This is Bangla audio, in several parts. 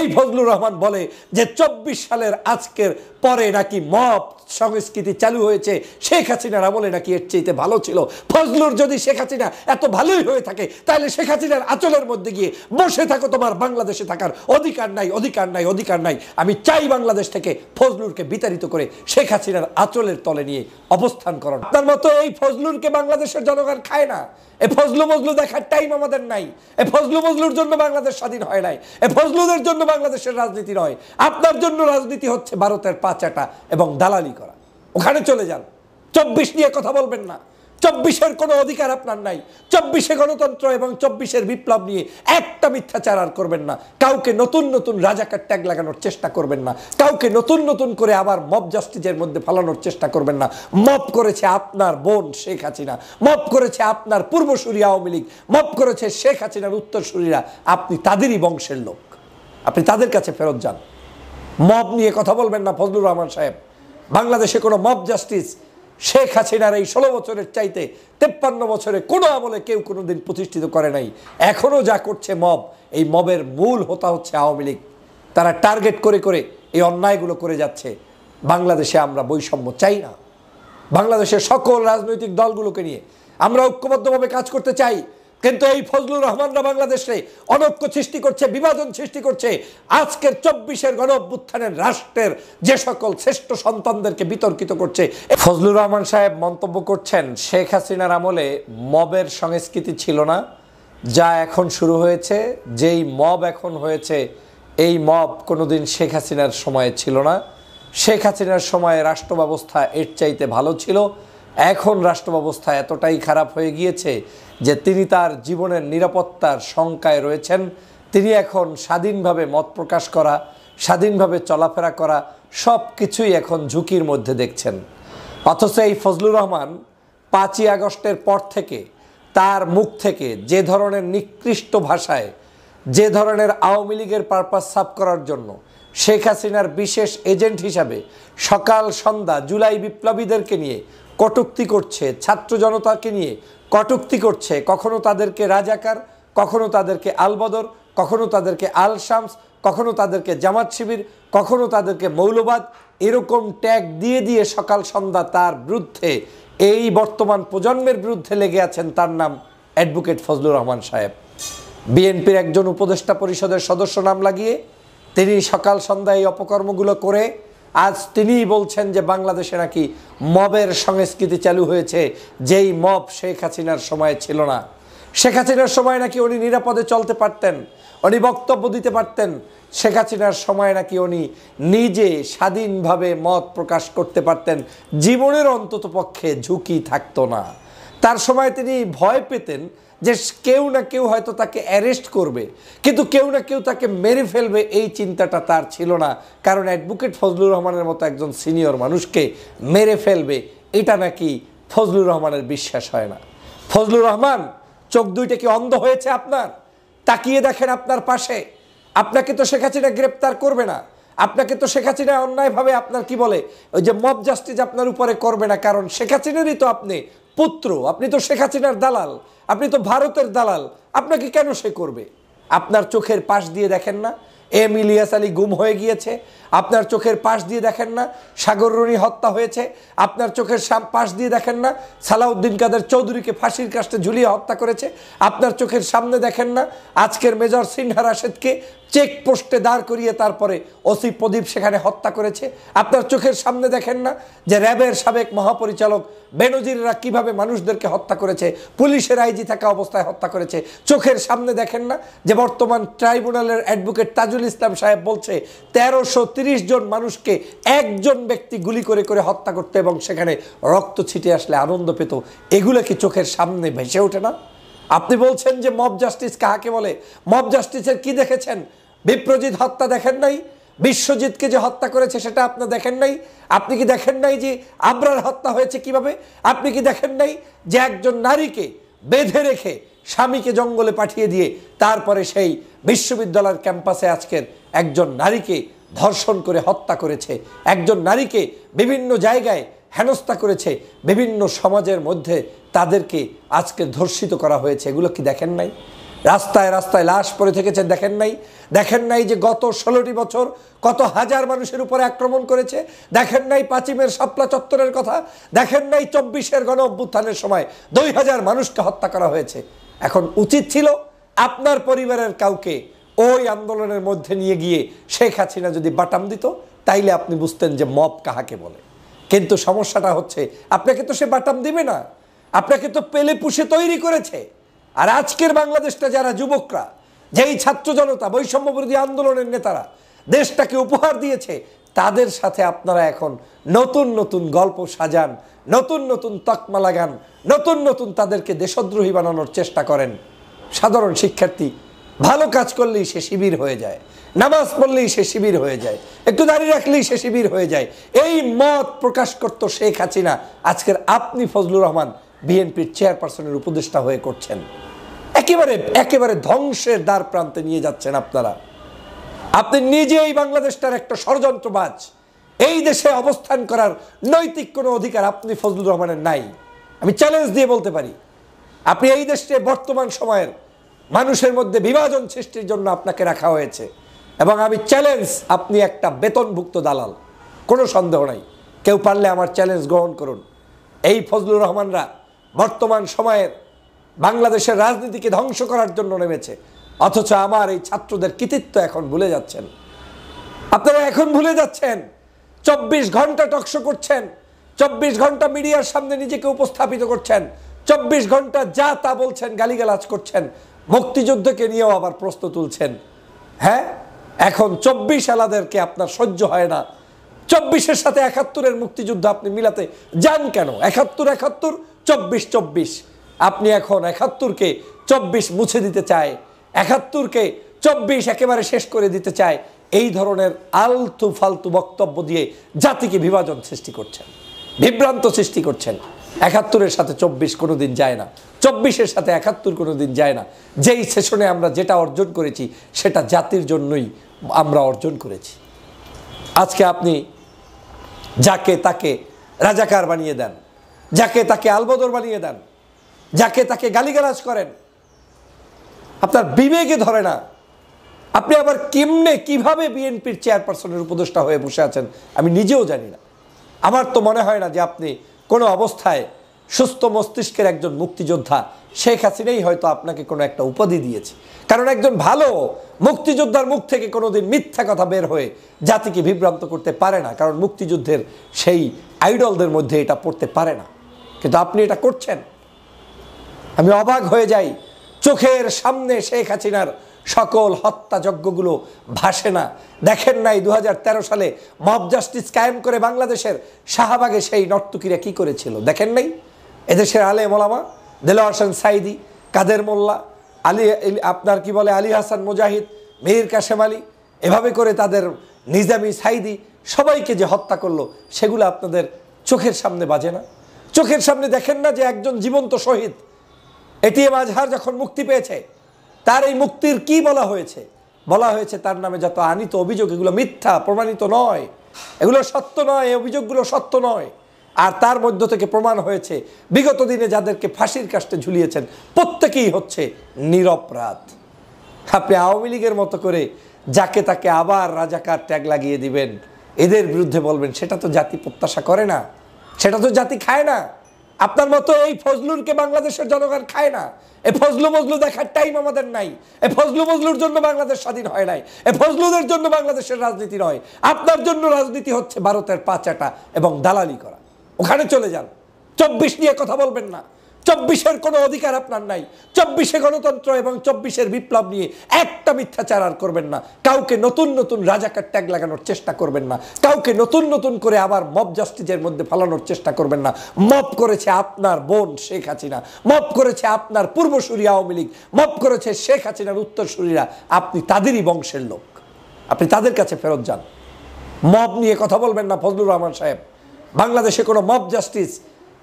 এই ফজলুর রহমান বলে যে 24 সালের আজকের পরে নাকি মব সংস্কৃতি চালু হয়েছে, শেখ হাসিনার আমলে নাকি এর চাইতে ভালো ছিল। ফজলুর যদি শেখ হাসিনা এত ভালোই হয়ে থাকে তাহলে শেখ হাসিনার আঁচলের মধ্যে গিয়ে বসে থাকো, তোমার বাংলাদেশে থাকার অধিকার নাই, অধিকার নাই, অধিকার নাই। আমি চাই বাংলাদেশ থেকে ফজলুরকে বিতাড়িত করে শেখ হাসিনার আঁচলের তলে নিয়ে অবস্থান করো। আপনার মতো এই ফজলুরকে বাংলাদেশের জনগণ খায় না। এ ফজলু মজলু দেখার টাইম আমাদের নাই। এ ফজলু মজলুর জন্য বাংলাদেশ স্বাধীন হয় নাই। এ ফজলুদের জন্য বাংলাদেশের রাজনীতি নয়। আপনার জন্য রাজনীতি হচ্ছে ভারতের পাচাটা এবং দালালি করা। ওখানে চলে যান। 24 নিয়ে কথা বলবেন না। 24-এর কোনো অধিকার আপনার নাই। 24-এ গণতন্ত্র এবং 24-এর বিপ্লব নিয়ে একটা মিথ্যাচার আর করবেন না। কাউকে নতুন নতুন রাজাকার ট্যাগ লাগানোর চেষ্টা করবেন না। কাউকে নতুন নতুন করে আবার মব জাস্টিসের মধ্যে ফালানোর চেষ্টা করবেন না। মব করেছে আপনার বোন শেখ হাসিনা, মব করেছে আপনার পূর্বসূরি আওয়ামী লীগ, মব করেছে শেখ হাসিনার উত্তরসূরিরা। আপনি তাদেরই বংশের লোক, আপনি তাদের কাছে ফেরত যান। মব নিয়ে কথা বলবেন না ফজলুর রহমান সাহেব। বাংলাদেশে কোনো মব জাস্টিস শেখ হাসিনার এই 16 বছরের চাইতে 53 বছরে কোনো আমলে কেউ কোনোদিন প্রতিষ্ঠিত করে নাই। এখনও যা করছে মব, এই মবের মূল হোতা হচ্ছে আওয়ামী লীগ। তারা টার্গেট করে করে এই অন্যায়গুলো করে যাচ্ছে। বাংলাদেশে আমরা বৈষম্য চাই না। বাংলাদেশের সকল রাজনৈতিক দলগুলোকে নিয়ে আমরা ঐক্যবদ্ধভাবে কাজ করতে চাই, কিন্তু এই ফজলুর রহমানরা বাংলাদেশে অনৈক্য সৃষ্টি করছে, বিভাজন সৃষ্টি করছে। আজকের 24-এর গণ অভ্যুত্থানের রাষ্ট্রের যে সকল শ্রেষ্ঠ সন্তানদেরকে বিতর্কিত করছে। ফজলুর রহমান সাহেব মন্তব্য করছেন, শেখ হাসিনার আমলে মবের সংস্কৃতি ছিল না, যা এখন শুরু হয়েছে। যেই মব এখন হয়েছে, এই মব কোনোদিন শেখ হাসিনার সময়ে ছিল না। শেখ হাসিনার সময়ে রাষ্ট্র ব্যবস্থা এর চাইতে ভালো ছিল। এখন রাষ্ট্র ব্যবস্থা এতটাই খারাপ হয়ে গিয়েছে যে তিনি তার জীবনের নিরাপত্তার শঙ্কায় রয়েছেন। তিনি এখন স্বাধীনভাবে মত প্রকাশ করা, স্বাধীনভাবে চলাফেরা করা সব কিছুই এখন ঝুঁকির মধ্যে দেখছেন। অথচ এই ফজলুর রহমান 5ই আগস্টের পর থেকে তার মুখ থেকে যে ধরনের নিকৃষ্ট ভাষায়, যে ধরনের আওয়ামী লীগের পারপাস সাফ করার জন্য শেখ হাসিনার বিশেষ এজেন্ট হিসাবে সকাল সন্ধ্যা জুলাই বিপ্লবীদেরকে নিয়ে কটূক্তি করছে, ছাত্র জনতাকে নিয়ে কটূক্তি করছে, কখনো তাদেরকে রাজাকার, কখনো তাদেরকে আলবদর, কখনো তাদেরকে আল শামস, কখনো তাদেরকে জামাত শিবির, কখনো তাদেরকে মৌলবাদ, এরকম ট্যাগ দিয়ে দিয়ে সকাল সন্ধ্যা তার বিরুদ্ধে, এই বর্তমান প্রজন্মের বিরুদ্ধে লেগে আছেন। তার নাম অ্যাডভোকেট ফজলুর রহমান সাহেব। বিএনপির একজন উপদেষ্টা পরিষদের সদস্য নাম লাগিয়ে তিনি সকাল সন্ধ্যায় এই অপকর্মগুলো করে আজ তিনিই বলছেন যে বাংলাদেশে নাকি মবের সংস্কৃতি চালু হয়েছে, যেই মব শেখ হাসিনার সময় ছিল না। শেখ হাসিনার সময় নাকি উনি নিরাপদে চলতে পারতেন, উনি বক্তব্য দিতে পারতেন। শেখ হাসিনার সময় নাকি উনি নিজে স্বাধীনভাবে মত প্রকাশ করতে পারতেন, জীবনের অন্ততপক্ষে ঝুঁকি থাকতো না। তার সময় তিনি ভয় পেতেন যে কেউ না কেউ হয়তো তাকে অ্যারেস্ট করবে, কিন্তু কেউ না কেউ তাকে মেরে ফেলবে, এই চিন্তাটা তার ছিল না। কারণ অ্যাডভোকেট ফজলুর রহমানের মতো একজন সিনিয়র মানুষকে মেরে ফেলবে, এটা নাকি ফজলুর রহমানের বিশ্বাস হয় না। ফজলুর রহমান, চোখ দুইটা কি অন্ধ হয়েছে আপনার? তাকিয়ে দেখেন আপনার পাশে। আপনাকে তো শেখ হাসিনা গ্রেপ্তার করবে না, আপনাকে তো শেখ হাসিনা অন্যায়ভাবে আপনার কি বলে ওই যে মব জাস্টিস আপনার উপরে করবে না, কারণ শেখ হাসিনারই তো আপনি পুত্র, আপনি তো শেখ হাসিনার দালাল, আপনি তো ভারতের দালাল। আপনাকে কেন সে করবে? আপনার চোখের পাশ দিয়ে দেখেন না এম ইলিয়াস আলী গুম হয়ে গিয়েছে? আপনার চোখের পাশ দিয়ে দেখেন না সাগর রনি হত্যা হয়েছে? আপনার চোখের পাশ দিয়ে দেখেন না সালাউদ্দিন কাদের চৌধুরীকে ফাঁসির কাস্টে ঝুলিয়ে হত্যা করেছে? আপনার চোখের সামনে দেখেন না আজকের মেজর সিনহা রাশেদকে চেকপোস্টে দাঁড় করিয়ে তারপরে ওসি প্রদীপ সেখানে হত্যা করেছে? আপনার চোখের সামনে দেখেন না যে র্যাবের সাবেক মহাপরিচালক বেনজিররা কিভাবে মানুষদেরকে হত্যা করেছে, পুলিশের আইজি থাকা অবস্থায় হত্যা করেছে? চোখের সামনে দেখেন না যে বর্তমান ট্রাইব্যুনালের অ্যাডভোকেট তাজুল ইসলাম সাহেব বলছে 1330 জন মানুষকে একজন ব্যক্তি গুলি করে করে হত্যা করতে এবং সেখানে রক্ত ছিটে আসলে আনন্দ পেত? এগুলো কি চোখের সামনে ভেসে ওঠে না? আপনি বলছেন যে মব জাস্টিস কাকে বলে? মব জাস্টিসের কি দেখেছেন? বিপ্রজিৎ হত্যা দেখেন নাই? বিশ্বজিৎকে যে হত্যা করেছে সেটা আপনি দেখেন নাই? আপনি কি দেখেন নাই যে আবরার হত্যা হয়েছে কিভাবে? আপনি কি দেখেন নাই যে একজন নারীকে বেঁধে রেখে স্বামীকে জঙ্গলে পাঠিয়ে দিয়ে তারপরে সেই বিশ্ববিদ্যালয়ের ক্যাম্পাসে আজকের একজন নারীকে ধর্ষণ করে হত্যা করেছে, একজন নারীকে বিভিন্ন জায়গায় হেনস্থা করেছে, বিভিন্ন সমাজের মধ্যে তাদেরকে আজকে ধর্ষিত করা হয়েছে? এগুলো কি দেখেন নাই? রাস্তায় রাস্তায় লাশ পড়ে থেকেছেন, দেখেন নাই যে গত 16টি বছর কত হাজার মানুষের উপরে আক্রমণ করেছে? দেখেন নাই 5ই মের শাপলা চত্বরের কথা? দেখেন নাই 24-এর গণ অভ্যুত্থানের সময় 2000 মানুষকে হত্যা করা হয়েছে? এখন উচিত ছিল আপনার পরিবারের কাউকে ওই আন্দোলনের মধ্যে নিয়ে গিয়ে শেখ হাসিনা যদি বাটাম দিত, তাইলে আপনি বুঝতেন যে মব কাহাকে বলে। কিন্তু সমস্যাটা হচ্ছে আপনাকে তো সে বাটাম দিবে না, আপনাকে তো পেলে পুষে তৈরি করেছে। আর আজকের বাংলাদেশটা যারা যুবকরা, যেই ছাত্র জনতা, বৈষম্য বিরোধী আন্দোলনের নেতারা দেশটাকে উপহার দিয়েছে, তাদের সাথে আপনারা এখন নতুন নতুন গল্প সাজান, নতুন নতুন তকমা লাগান, নতুন নতুন তাদেরকে দেশদ্রোহী বানানোর চেষ্টা করেন। সাধারণ শিক্ষার্থী ভালো কাজ করলেই সে শিবির হয়ে যায়, নামাজ পড়লেই সে শিবির হয়ে যায়, একটু দাঁড়িয়ে রাখলেই সে শিবির হয়ে যায়। এই মত প্রকাশ করত শেখ হাসিনা, আজকের আপনি ফজলুর রহমান বিএনপির চেয়ারপারসনের উপদেষ্টা হয়ে করছেন। একেবারে ধ্বংসের দ্বার প্রান্তে নিয়ে যাচ্ছেন আপনারা। আপনি নিজেই বাংলাদেশটার একটা ষড়যন্ত্রবাজ। এই দেশে অবস্থান করার নৈতিক কোনো অধিকার আপনি ফজলুর রহমানের নাই। আমি চ্যালেঞ্জ দিয়ে বলতে পারি, আপনি এই দেশে বর্তমান সময়ের মানুষের মধ্যে বিভাজন সৃষ্টির জন্য আপনাকে রাখা হয়েছে, এবং আমি চ্যালেঞ্জ, আপনি একটা বেতনভুক্ত দালাল, কোনো সন্দেহ নাই। কেউ পারলে আমার চ্যালেঞ্জ গ্রহণ করুন। এই ফজলুর রহমানরা বর্তমান সময়ের বাংলাদেশের রাজনীতিকে ধ্বংস করার জন্য নেমেছে, অথচ আমার এই ছাত্রদের কৃতিত্ব এখন ভুলে যাচ্ছেন। আপনারা এখন ভুলে যাচ্ছেন। 24 ঘন্টা টকশো করছেন, 24 ঘন্টা মিডিয়ার সামনে নিজেকে উপস্থাপিত করছেন, 24 ঘন্টা যা তা বলছেন, গালিগালাজ করছেন, মুক্তিযুদ্ধকে নিয়েও আবার প্রশ্ন তুলছেন। হ্যাঁ, এখন 24 আলাদেরকে আপনার সহ্য হয় না। 24-এর সাথে 71-এর মুক্তিযুদ্ধ আপনি মিলাতে যান কেন? 71 24 আপনি এখন 71-কে 24 মুছে দিতে চায়, 71-কে 24 একেবারে শেষ করে দিতে চায়। এই ধরনের আলতু ফালতু বক্তব্য দিয়ে জাতিকে বিভাজন সৃষ্টি করছেন, বিভ্রান্ত সৃষ্টি করছেন। 71-এর সাথে 24 কোনোদিন যায় না, 24-এর সাথে 71 কোনোদিন যায় না। যেই সেশনে আমরা যেটা অর্জন করেছি সেটা জাতির জন্যই আমরা অর্জন করেছি। আজকে আপনি যাকে তাকে রাজাকার বানিয়ে দেন, যাকে তাকে আলবদর বানিয়ে দেন, যাকে তাকে গালিগালাজ করেন, আপনার বিবেকে ধরে না। আপনি আবার কিভাবে বিএনপির চেয়ারপারসনের উপদেষ্টা হয়ে বসে আছেন আমি নিজেও জানি না। আমার তো মনে হয় না যে আপনি কোনো অবস্থায় সুস্থ মস্তিষ্কের একজন মুক্তিযোদ্ধা। শেখ হাসিনাই হয়তো আপনাকে কোনো একটা উপাধি দিয়েছে, কারণ একজন ভালো মুক্তিযোদ্ধার মুখ থেকে কোনোদিন মিথ্যা কথা বের হয়ে জাতিকে বিভ্রান্ত করতে পারে না, কারণ মুক্তিযুদ্ধের সেই আইডলদের মধ্যে এটা পড়তে পারে না। কিন্তু আপনি এটা করছেন। আমি অবাক হয়ে যাই, চোখের সামনে শেখ হাসিনার সকল হত্যাযজ্ঞগুলো ভাসে না। দেখেন নাই 2013 সালে মব জাস্টিস কায়েম করে বাংলাদেশের শাহবাগে সেই নর্তকীরা কি করেছিল? দেখেন নাই? এদেশের আলেম ওলামা, দেলোয়ার হোসেন সাইদি, কাদের মোল্লা, আলী হাসান মুজাহিদ, মীর কাসেম আলী, এভাবে করে তাদের নিজামি, সাইদি সবাইকে যে হত্যা করলো, সেগুলো আপনাদের চোখের সামনে বাজে না? চোখের সামনে দেখেন না যে একজন জীবন্ত শহীদ এটিএম আজহার যখন মুক্তি পেয়েছে, তার এই মুক্তির কি বলা হয়েছে? বলা হয়েছে তার নামে যত আনিত অভিযোগ এগুলো মিথ্যা, প্রমাণিত নয়, এগুলো সত্য নয়, এই অভিযোগগুলো সত্য নয়। আর তার মধ্য থেকে প্রমাণ হয়েছে বিগত দিনে যাদেরকে ফাঁসির কাস্টে ঝুলিয়েছেন প্রত্যেকেই হচ্ছে নিরপরাধ। আপনি আওয়ামী লীগের মতো করে যাকে তাকে আবার রাজাকার ট্যাগ লাগিয়ে দিবেন, এদের বিরুদ্ধে বলবেন, সেটা তো জাতি প্রত্যাশা করে না, সেটা তো জাতি খায় না। আপনার মতো এই ফজলুরকে বাংলাদেশের জনগণ খায় না। এই ফজলু দেখার টাইম আমাদের নাই। এই ফজলুর জন্য বাংলাদেশ স্বাধীন হয় নাই। এই ফজলুদের জন্য বাংলাদেশের রাজনীতি নয়। আপনার জন্য রাজনীতি হচ্ছে ভারতের পাচাটা এবং দালালি করা। ওখানে চলে যান। 24 নিয়ে কথা বলবেন না। 24-এর কোনো অধিকার আপনার নাই। 24-এ গণতন্ত্র এবং 24-এর বিপ্লব নিয়ে একটা মিথ্যাচার আর করবেন না। কাউকে নতুন নতুন রাজাকার ট্যাগ লাগানোর চেষ্টা করবেন না। কাউকে নতুন নতুন করে আবার মব জাস্টিসের মধ্যে ফালানোর চেষ্টা করবেন না। মব করেছে আপনার বোন শেখ হাসিনা, মব করেছে আপনার পূর্বসূরি আওয়ামী লীগ, মব করেছে শেখ হাসিনার উত্তরসূরিরা। আপনি তাদেরই বংশের লোক, আপনি তাদের কাছে ফেরত যান। মব নিয়ে কথা বলবেন না ফজলুর রহমান সাহেব। বাংলাদেশে কোনো মব জাস্টিস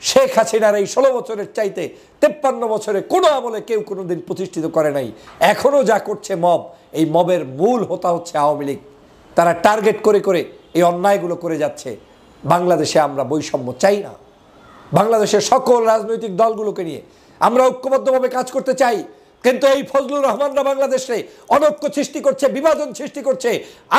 শেখ হাসিনার এই 16 বছরের চাইতে 53 বছরে কোনো আমলে কেউ কোনোদিন প্রতিষ্ঠিত করে নাই। এখনও যা করছে মব, এই মবের মূল হোতা হচ্ছে আওয়ামী লীগ। তারা টার্গেট করে করে এই অন্যায়গুলো করে যাচ্ছে। বাংলাদেশে আমরা বৈষম্য চাই না। বাংলাদেশের সকল রাজনৈতিক দলগুলোকে নিয়ে আমরা ঐক্যবদ্ধভাবে কাজ করতে চাই। কিন্তু এই ফজলুর রহমানরা বাংলাদেশে অনৈক্য সৃষ্টি করছে, বিভাজন সৃষ্টি করছে।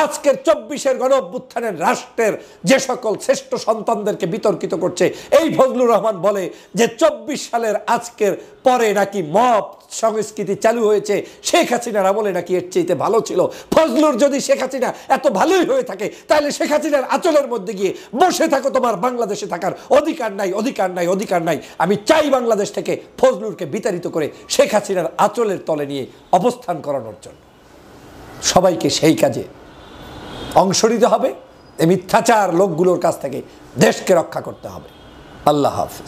আজকের 24-এর গণ অভ্যুত্থানের রাষ্ট্রের যে সকল শ্রেষ্ঠ সন্তানদেরকে বিতর্কিত করছে, এই ফজলুর রহমান বলে যে 24 সালের আজকের পরে নাকি মব সংস্কৃতি চালু হয়েছে, শেখ হাসিনার আমলে নাকি এর চাইতে ভালো ছিল। ফজলুর যদি শেখ হাসিনা এত ভালোই হয়ে থাকে, তাহলে শেখ হাসিনার আঁচলের মধ্যে গিয়ে বসে থাকো, তোমার বাংলাদেশে থাকার অধিকার নাই, অধিকার নাই, অধিকার নাই। আমি চাই বাংলাদেশ থেকে ফজলুরকে বিতাড়িত করে শেখ হাসিনার আঁচলের তলে নিয়ে অবস্থান করানোর জন্য। সবাইকে সেই কাজে অংশ নিতে হবে। এই মিথ্যাচার লোকগুলোর কাছ থেকে দেশকে রক্ষা করতে হবে। আল্লাহ হাফেজ।